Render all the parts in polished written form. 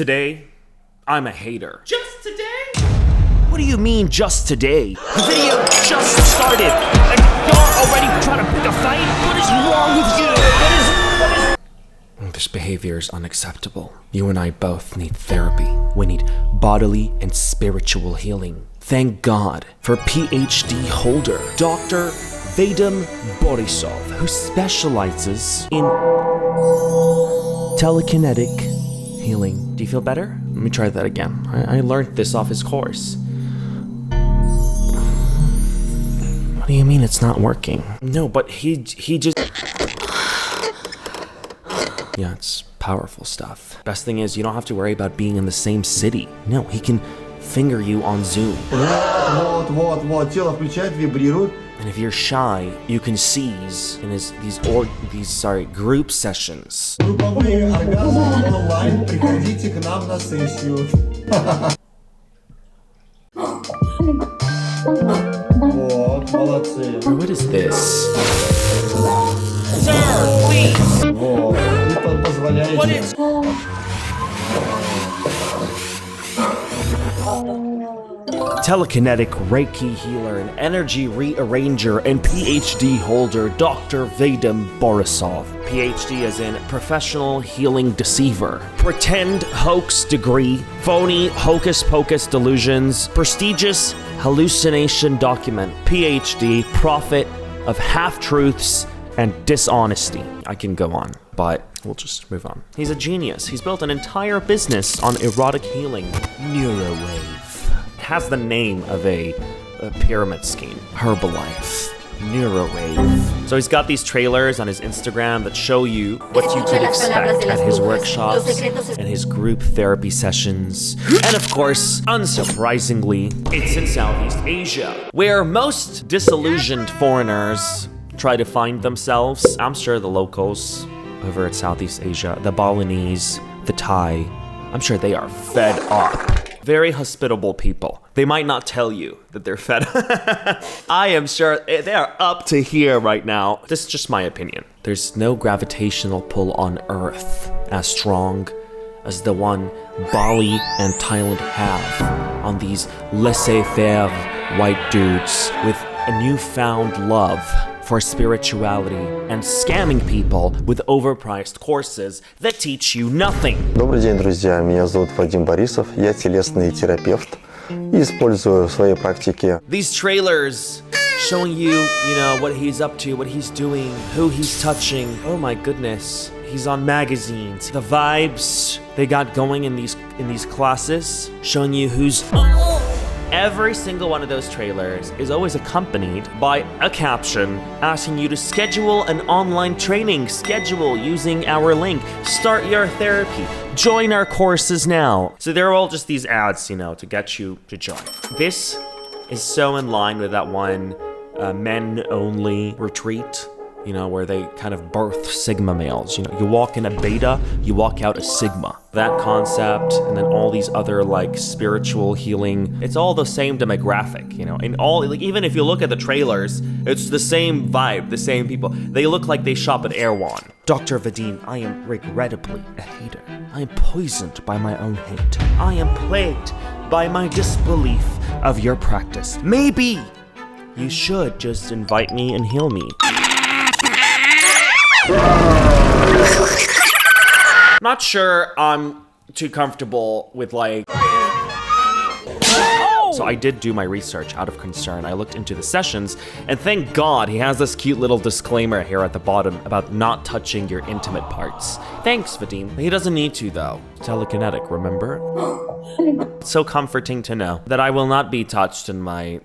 Today, I'm a hater. Just today? What do you mean, just today? The video just started, and you're already trying to pick a fight? What is wrong with you? What is... This behavior is unacceptable. You and I both need therapy. We need bodily and spiritual healing. Thank God for PhD holder, Dr. VADIM Borisov, who specializes in telekinetic healing. Do you feel better? Let me try that again. I learned this off his course. What do you mean it's not working? No, but he just... Yeah, it's powerful stuff. Best thing is, you don't have to worry about being in the same city. No, he can finger you on Zoom. Вот, тело включает, вибрирует. And if you're shy, you can seize in these group sessions. Групповые оргазмы онлайн. Приходите к нам на сессию. Вот, молодцы. What is this? Sir, please! Вот, и позволяете. What is... Telekinetic Reiki healer and energy rearranger and PhD holder Dr. VADIM Borisov. PhD as in professional healing deceiver. Pretend hoax degree, phony hocus pocus delusions, prestigious hallucination document. PhD, prophet of half-truths and dishonesty. I can go on, but we'll just move on. He's a genius. He's built an entire business on erotic healing. Neurowave. Has the name of a pyramid scheme. Herbalife. Neurowave. So he's got these trailers on his Instagram that show you what you could expect at his workshops and his group therapy sessions. And of course, unsurprisingly, it's in Southeast Asia, where most disillusioned foreigners try to find themselves. I'm sure the locals over at Southeast Asia, the Balinese, the Thai, I'm sure they are fed up. Very hospitable people. They might not tell you that they're fed. I am sure they are up to here right now. This is just my opinion. There's no gravitational pull on Earth as strong as the one Bali and Thailand have on these laissez-faire white dudes with a newfound love for spirituality and scamming people with overpriced courses that teach you nothing. Добрый день, друзья. Меня зовут Вадим Борисов. Я телесный терапевт и использую в своей практике. These trailers showing you, what he's up to, what he's doing, who he's touching. Oh my goodness. He's on magazines. The vibes they got going in these classes, showing you who's... Every single one of those trailers is always accompanied by a caption asking you to schedule an online training. Schedule using our link. Start your therapy. Join our courses now. So they're all just these ads, to get you to join. This is so in line with that one men-only retreat, where they kind of birth Sigma males. You walk in a beta, you walk out a Sigma. That concept, and then all these other spiritual healing, it's all the same demographic, in all, even if you look at the trailers, it's the same vibe, the same people. They look like they shop at Erewhon. Dr. Vadim, I am regrettably a hater. I am poisoned by my own hate. I am plagued by my disbelief of your practice. Maybe you should just invite me and heal me. Not sure I'm too comfortable with So I did do my research out of concern. I looked into the sessions, and thank God he has this cute little disclaimer here at the bottom about not touching your intimate parts. Thanks, Vadim. He doesn't need to, though. Telekinetic, remember? It's so comforting to know that I will not be touched in my,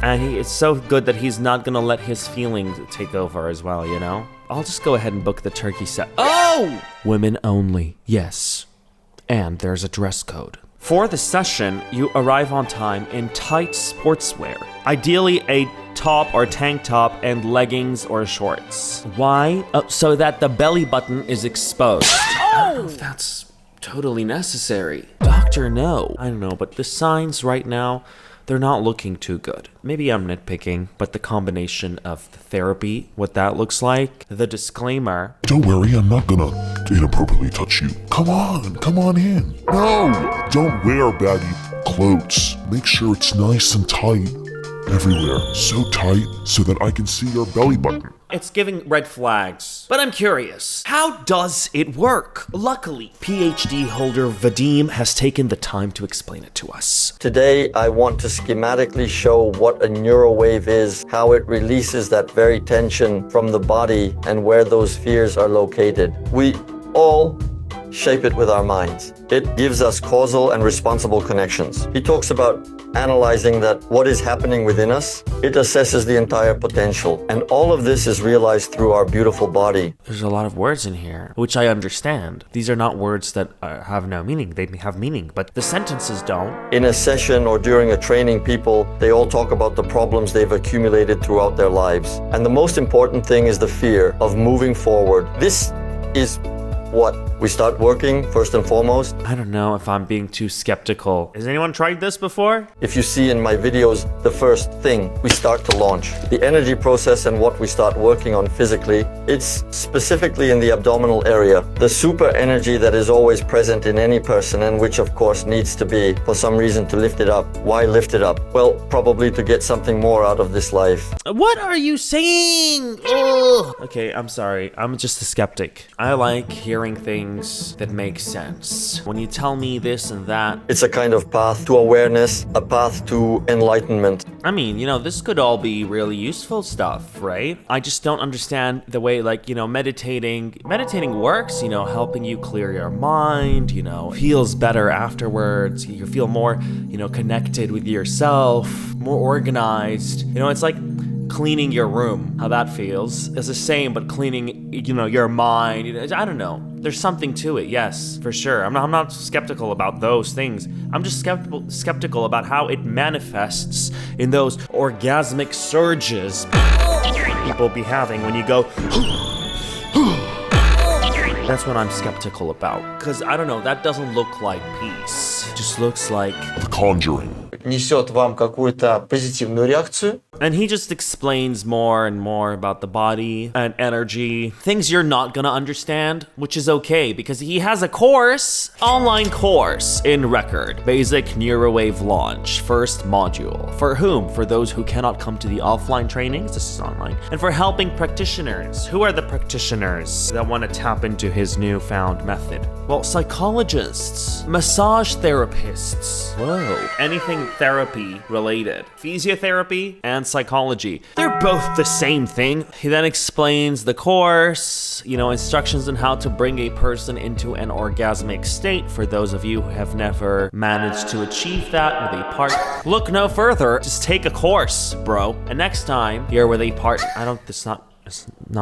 And it's so good that he's not gonna let his feelings take over as well, I'll just go ahead and book the turkey set. Oh! Women only, yes. And there's a dress code. For the session, you arrive on time in tight sportswear. Ideally a top or tank top and leggings or shorts. Why? So that the belly button is exposed. Oh! That's totally necessary. Doctor, no. I don't know, but the signs right now, they're not looking too good. Maybe I'm nitpicking, but the combination of the therapy, what that looks like, the disclaimer. Don't worry, I'm not gonna inappropriately touch you. Come on in. No, don't wear baggy clothes. Make sure it's nice and tight everywhere. So tight so that I can see your belly button. It's giving red flags. But I'm curious, how does it work? Luckily, PhD holder Vadim has taken the time to explain it to us. Today, I want to schematically show what a neurowave is, how it releases that very tension from the body, and where those fears are located. We all shape it with our minds. It gives us causal and responsible connections. He talks about analyzing that what is happening within us. It assesses the entire potential. And all of this is realized through our beautiful body. There's a lot of words in here, which I understand. These are not words that have no meaning. They have meaning, but the sentences don't. In a session or during a training, people, they all talk about the problems they've accumulated throughout their lives. And the most important thing is the fear of moving forward. This is what we start working first and foremost. I don't know if I'm being too skeptical. Has anyone tried this before? If you see in my videos, the first thing we start to launch, the energy process and what we start working on physically, it's specifically in the abdominal area. The super energy that is always present in any person and which of course needs to be for some reason to lift it up. Why lift it up? Well, probably to get something more out of this life. What are you saying? Ugh. Okay, I'm sorry. I'm just a skeptic. I like hearing things that make sense. When you tell me this and that, it's a kind of path to awareness, a path to enlightenment. I mean, this could all be really useful stuff, right? I just don't understand the way, meditating works, helping you clear your mind, feels better afterwards. You feel more, connected with yourself, more organized. It's like cleaning your room, how that feels. It's the same, but cleaning, your mind. I don't know. There's something to it, yes, for sure. I'm not skeptical about those things. I'm just skeptical about how it manifests in those orgasmic surges people be having when you go. That's what I'm skeptical about. Because, I don't know, that doesn't look like peace. It just looks like The Conjuring. Несет вам какую-то позитивную реакцию. And he just explains more and more about the body and energy, things you're not gonna understand, which is okay because he has a online course in record, basic neurowave launch, first module. For whom? For those who cannot come to the offline trainings, this is online, and for helping practitioners. Who are the practitioners that want to tap into his newfound method? Well, psychologists, massage therapists, whoa, anything therapy related, physiotherapy and psychology. They're both the same thing. He then explains the course, instructions on how to bring a person into an orgasmic state for those of you who have never managed to achieve that with a partner. Look no further, just take a course, bro. And next time you're with a partner, it's not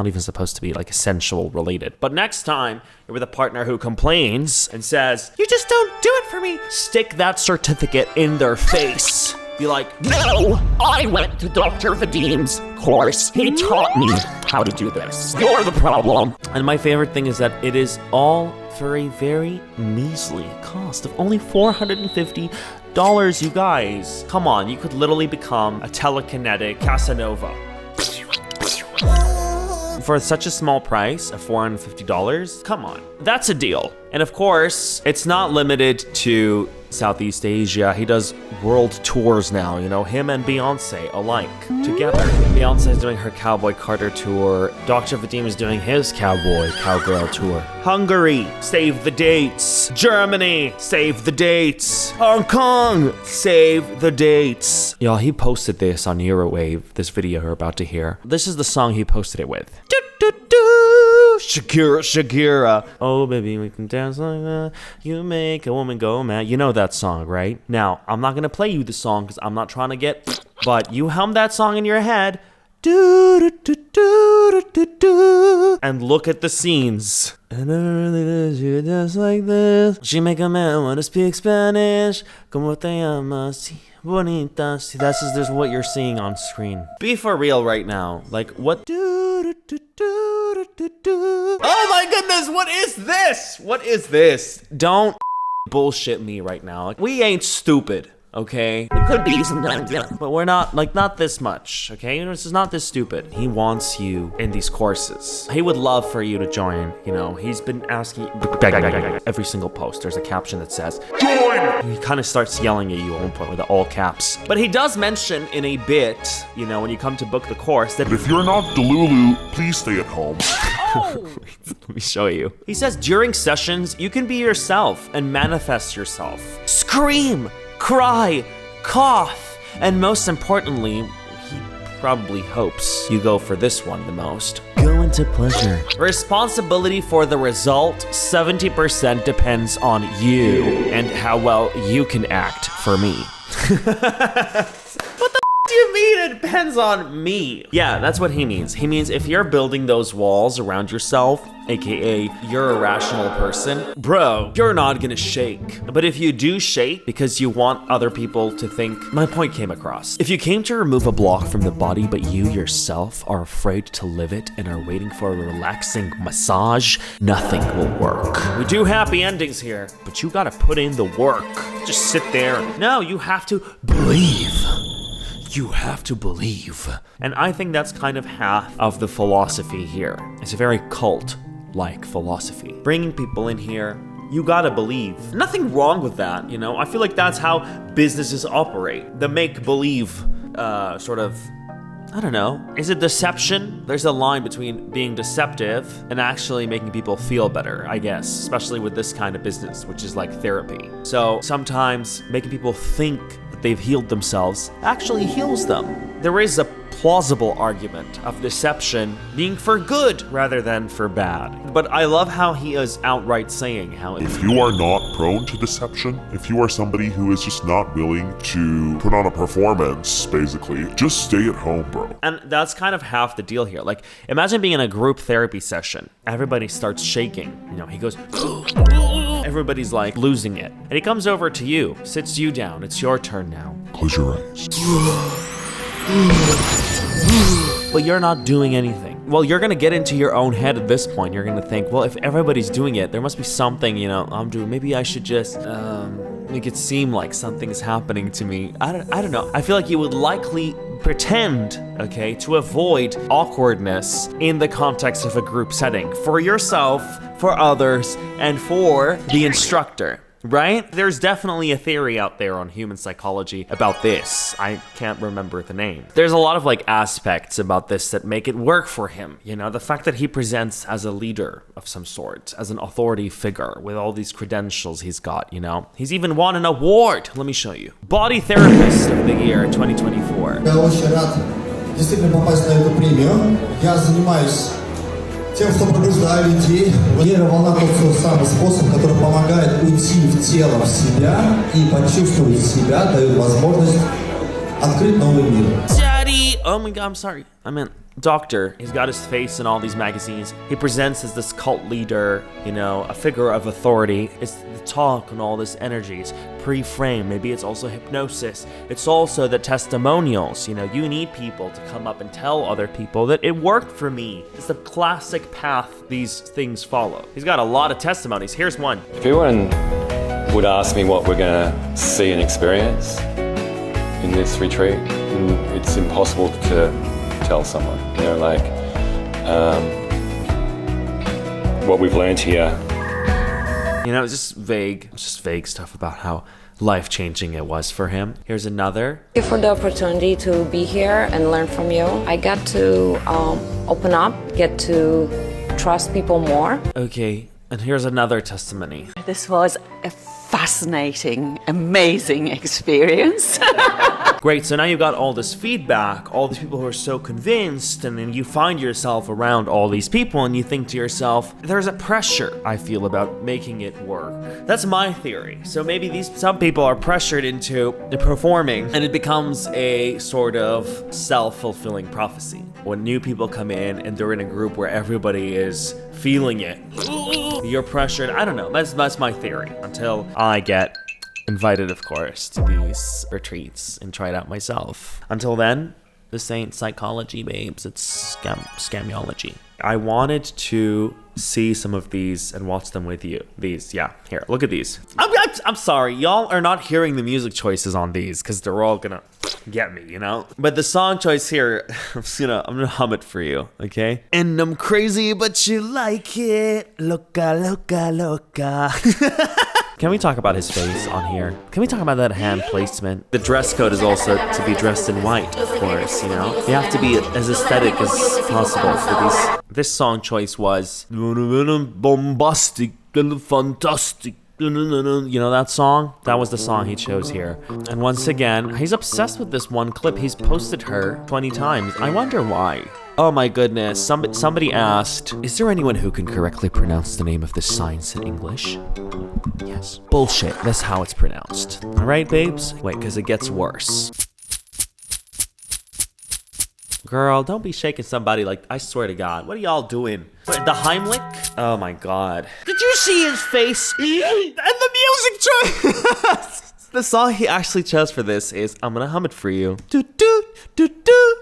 even supposed to be essential related. But next time you're with a partner who complains and says, "You just don't do it for me," stick that certificate in their face. Be like, "No, I went to Dr. Vadim's course. He taught me how to do this. You're the problem." And my favorite thing is that it is all for a very measly cost of only $450, you guys. Come on, you could literally become a telekinetic Casanova. For such a small price of $450, come on, that's a deal. And of course, it's not limited to Southeast Asia. He does world tours now, him and Beyonce alike together. Beyonce is doing her Cowboy Carter tour. Dr. Vadim is doing his Cowgirl tour. Hungary, save the dates. Germany, save the dates. Hong Kong, save the dates. Y'all, he posted this on Neurowave, this video you're about to hear. This is the song he posted it with. Shakira. Oh, baby, we can dance like that. You make a woman go mad. You know that song, right? Now, I'm not going to play you the song because I'm not trying to but you hum that song in your head. And look at the scenes. I never really did you dance like this. She make a man want to speak Spanish. Como te llamas? Bonita. See, this is what you're seeing on screen. Be for real right now. What? Oh my goodness, what is this? What is this? Don't bullshit me right now. We ain't stupid. okay? It could be sometimes, yeah. But we're not, like, not this much, okay? This is not this stupid. He wants you in these courses. He would love for you to join, you know? He's been asking every single post. There's a caption that says, join! He kind of starts yelling at you at one point with all caps. But he does mention in a bit, you know, when you come to book the course that If you're not Delulu, please stay at home. let me show you. He says during sessions, you can be yourself and manifest yourself. Scream, cry, cough, and most importantly, he probably hopes you go for this one the most. Go into pleasure. Responsibility for the result, 70% depends on you and how well you can act for me. What the do you mean it depends on me? Yeah, that's what he means. He means if you're building those walls around yourself, aka you're a rational person, bro, you're not gonna shake. But if you do shake because you want other people to think, my point came across. If you came to remove a block from the body, but you yourself are afraid to live it and are waiting for a relaxing massage, nothing will work. We do happy endings here, but you gotta put in the work. Just sit there. No, you have to believe. You have to believe. And I think that's kind of half of the philosophy here. It's a very cult-like philosophy. Bringing people in here, you gotta believe. Nothing wrong with that, you know? I feel like that's how businesses operate. The make-believe sort of, I don't know. Is it deception? There's a line between being deceptive and actually making people feel better, I guess, especially with this kind of business, which is like therapy. So sometimes making people think that they've healed themselves actually heals them. There is a plausible argument of deception being for good rather than for bad. But I love how he is outright saying how If you are not prone to deception, if you are somebody who is just not willing to put on a performance, basically, just stay at home, bro. And that's kind of half the deal here. Like, imagine being in a group therapy session. Everybody starts shaking. You know, he goes, everybody's like losing it. And he comes over to you, sits you down. It's your turn now. Close your eyes. But you're not doing anything. Well, you're gonna get into your own head at this point. You're gonna think, well, if everybody's doing it, there must be something, you know, I'm doing. Maybe I should just make it seem like something's happening to me. I don't know. I feel like you would likely pretend, okay, to avoid awkwardness in the context of a group setting for yourself, for others, and for the instructor. Right? There's definitely a theory out there on human psychology about this. I can't remember the name. There's a lot of like aspects about this that make it work for him. You know, the fact that he presents as a leader of some sort, as an authority figure with all these credentials he's got, you know. He's even won an award. Let me show you. Body Therapist of the Year 2024. Я очень рад действительно попасть на эту премию. Я занимаюсь тем, что пробуждаю людей. Нейроволна тот самый способ, который помогает уйти в тело, в себя и почувствовать себя, дает возможность открыть новый мир. Daddy! Oh my god, I'm sorry. I meant doctor. He's got his face in all these magazines. He presents as this cult leader, you know, a figure of authority. It's the talk and all this energy. It's pre-framed. Maybe it's also hypnosis. It's also the testimonials. You know, you need people to come up and tell other people that it worked for me. It's the classic path these things follow. He's got a lot of testimonies. Here's one. If everyone would ask me what we're going to see and experience in this retreat, it's impossible to tell someone, you know, like what we've learned here. You know, it's just vague stuff about how life-changing it was for him. Here's another. Thank you for the opportunity to be here and learn from you. I got to open up, get to trust people more. Okay, and here's another testimony. This was a fascinating, amazing experience. Great, so now you got all this feedback, all these people who are so convinced, and then you find yourself around all these people and you think to yourself, there's a pressure I feel about making it work. That's my theory. So maybe some people are pressured into performing and it becomes a sort of self-fulfilling prophecy. When new people come in and they're in a group where everybody is feeling it, you're pressured. I don't know, that's my theory until I get invited, of course, to these retreats and try it out myself. Until then, this ain't psychology, babes. It's scamology. I wanted to see some of these and watch them with you. These, yeah. Here, look at these. I'm sorry, y'all are not hearing the music choices on these because they're all gonna get me, you know? But the song choice here, I'm gonna hum it for you, okay? And I'm crazy, but you like it. Loca, loca, loca. Can we talk about his face on here? Can we talk about that hand placement? The dress code is also to be dressed in white, of course, you know? You have to be as aesthetic as possible for these. This song choice was bombastic and fantastic. You know that song? That was the song he chose here. And once again, he's obsessed with this one clip. He's posted her 20 times. I wonder why. Oh my goodness, somebody asked, is there anyone who can correctly pronounce the name of this science in English? Yes. Bullshit, that's how it's pronounced. All right, babes? Wait, because it gets worse. Girl, don't be shaking somebody like, I swear to God, what are y'all doing? Wait, the Heimlich? Oh my God. Did you see his face? And the music choice! The song he actually chose for this is, I'm gonna hum it for you. Do do do do.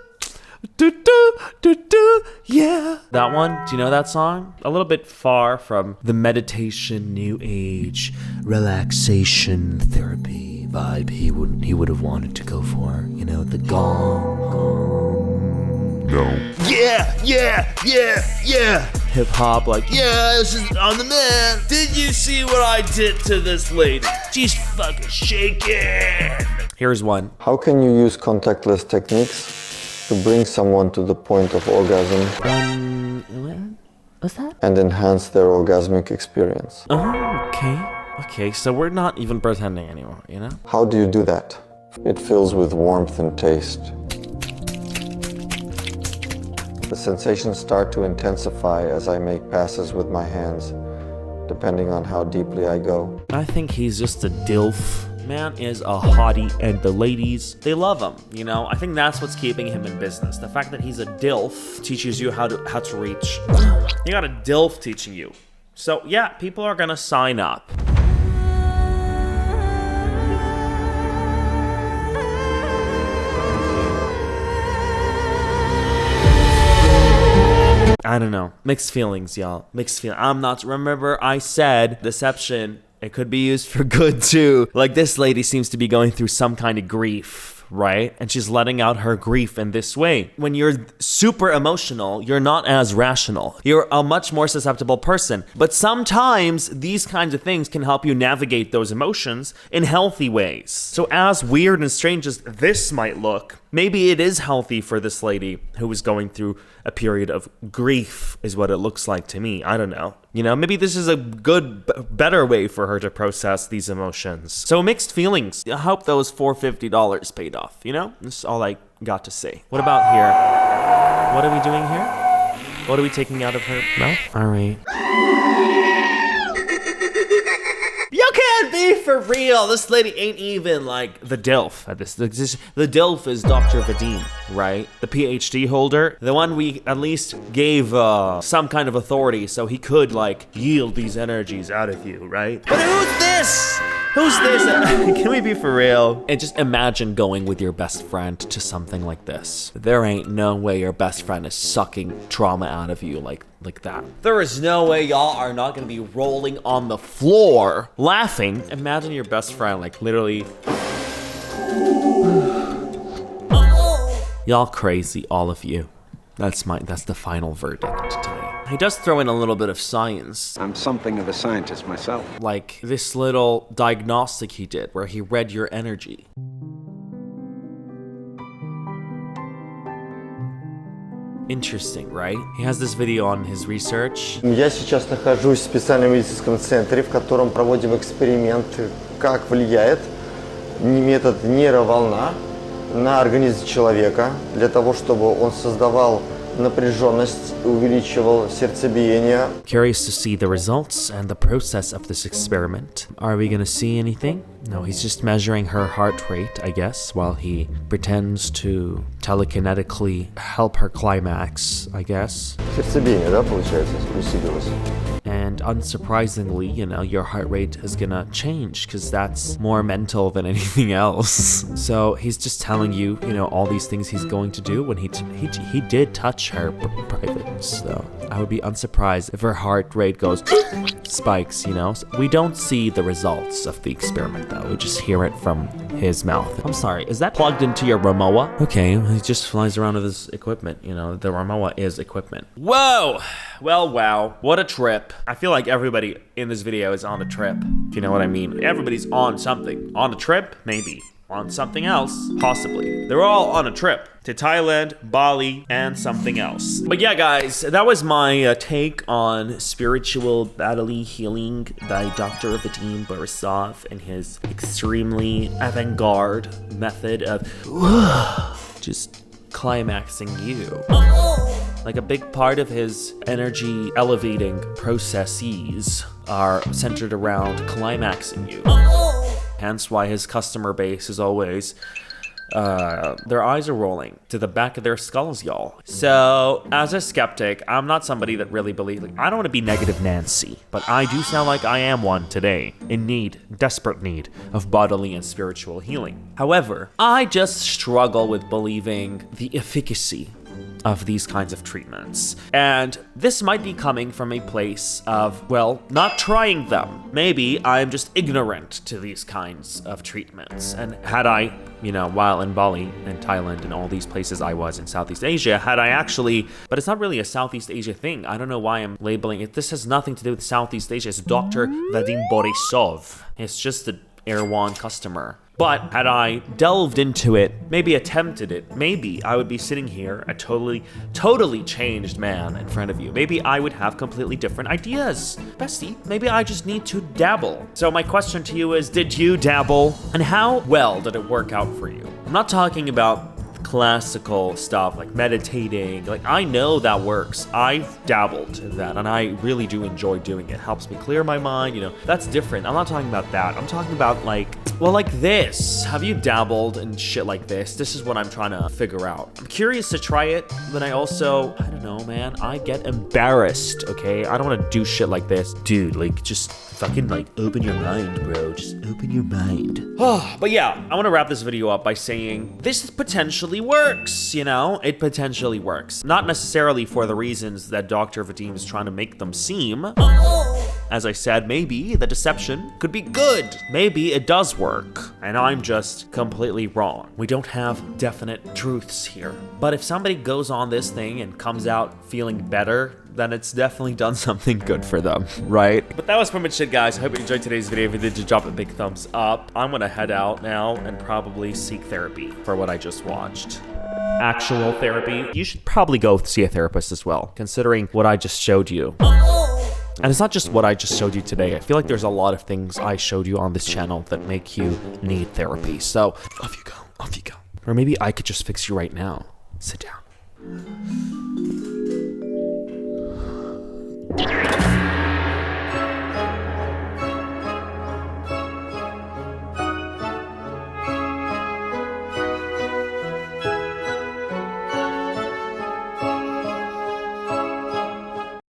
Do do do do, yeah. That one, do you know that song? A little bit far from the meditation, new age, relaxation therapy vibe he would have wanted to go for. You know, the gong. No. Yeah, yeah, yeah, yeah. Hip hop, like, yeah, this is on the man. Did you see what I did to this lady? She's fucking shaking. Here's one. How can you use contactless techniques to bring someone to the point of orgasm What's that? and enhance their orgasmic experience? Oh, okay. Okay, so we're not even pretending anymore, you know? How do you do that? It fills with warmth and taste. The sensations start to intensify as I make passes with my hands, depending on how deeply I go. I think he's just a dilf. Man is a hottie, and the ladies, they love him, you know? I think that's what's keeping him in business. The fact that he's a dilf teaches you how to reach. You got a dilf teaching you. So yeah, people are gonna sign up. I don't know. Mixed feelings, y'all. Mixed feelings. Remember I said deception, it could be used for good too. Like this lady seems to be going through some kind of grief, right? And she's letting out her grief in this way. When you're super emotional, you're not as rational. You're a much more susceptible person. But sometimes these kinds of things can help you navigate those emotions in healthy ways. So as weird and strange as this might look, maybe it is healthy for this lady who is going through a period of grief is what it looks like to me. I don't know. You know, maybe this is a good, better way for her to process these emotions. So mixed feelings. I hope those $450 paid off, you know? That's all I got to say. What about here? What are we doing here? What are we taking out of her mouth? All right. You can't be for real. This lady ain't even like the DILF at this. The DILF is Dr. Vadim, right? The PhD holder, the one we at least gave some kind of authority so he could like yield these energies out of you, right? But who's this? Who's this? Can we be for real? And just imagine going with your best friend to something like this. There ain't no way your best friend is sucking trauma out of you like that. There is no way y'all are not gonna be rolling on the floor laughing. Imagine your best friend like literally. Y'all crazy, all of you. That's the final verdict today. He does throw in a little bit of science. I'm something of a scientist myself. Like this little diagnostic he did where he read your energy. Interesting, right? He has this video on his research. Я сейчас нахожусь в специальном медицинском центре, в котором проводим эксперимент, как влияет метод нейроволна на организм человека, для того, чтобы он создавал напряженность, увеличивал сердцебиение. Curious to see the results and the process of this experiment. Are we gonna see anything? No, he's just measuring her heart rate, I guess, while he pretends to telekinetically help her climax, I guess. Сердцебиение, да, получается, усилилось. And And unsurprisingly, you know, your heart rate is gonna change because that's more mental than anything else. So he's just telling you, you know, all these things he's going to do when he did touch her private. So I would be unsurprised if her heart rate goes spikes, you know. So we don't see the results of the experiment though. We just hear it from his mouth. I'm sorry, is that plugged into your Romoa? Okay, he just flies around with his equipment, you know. The Romoa is equipment. Whoa! Well, wow, what a trip. I feel like everybody in this video is on a trip, if you know what I mean. Everybody's on something. On a trip? Maybe. On something else? Possibly. They're all on a trip to Thailand, Bali, and something else. But yeah, guys, that was my take on spiritual bodily healing by Dr. VADIM Borisov and his extremely avant-garde method of just climaxing you. Like a big part of his energy elevating processes are centered around climaxing you. Hence why his customer base is always, their eyes are rolling to the back of their skulls, y'all. So, as a skeptic, I'm not somebody that really believes, like, I don't want to be negative Nancy, but I do sound like I am one today, in need, desperate need, of bodily and spiritual healing. However, I just struggle with believing the efficacy of these kinds of treatments. And this might be coming from a place of, well, not trying them. Maybe I'm just ignorant to these kinds of treatments. And had I, you know, while in Bali and Thailand and all these places I was in Southeast Asia, had I actually, but it's not really a Southeast Asia thing. I don't know why I'm labeling it. This has nothing to do with Southeast Asia. It's Dr. VADIM Borisov. It's just an Erewhon customer. But had I delved into it, maybe attempted it, maybe I would be sitting here a totally changed man in front of you. Maybe I would have completely different ideas. Bestie, maybe I just need to dabble. So my question to you is, did you dabble? And how well did it work out for you? I'm not talking about classical stuff like meditating. Like, I know that works. I've dabbled in that and I really do enjoy doing it. It helps me clear my mind, you know. That's different. I'm not talking about that. I'm talking about like, well, like this. Have you dabbled in shit like this? This is what I'm trying to figure out. I'm curious to try it, but I also, I don't know, man. I get embarrassed, okay? I don't want to do shit like this. Dude, like, just fucking like open your mind, bro. Just open your mind. But yeah, I want to wrap this video up by saying this potentially works, you know? It potentially works. Not necessarily for the reasons that Dr. VADIM is trying to make them seem. As I said, maybe the deception could be good. Maybe it does work, and I'm just completely wrong. We don't have definite truths here. But if somebody goes on this thing and comes out feeling better, then it's definitely done something good for them, right? But that was pretty much it, guys. I hope you enjoyed today's video. If you did, just drop a big thumbs up. I'm gonna head out now and probably seek therapy for what I just watched. Actual therapy. You should probably go see a therapist as well, considering what I just showed you. And it's not just what I just showed you today. I feel like there's a lot of things I showed you on this channel that make you need therapy. So off you go, off you go. Or maybe I could just fix you right now. Sit down.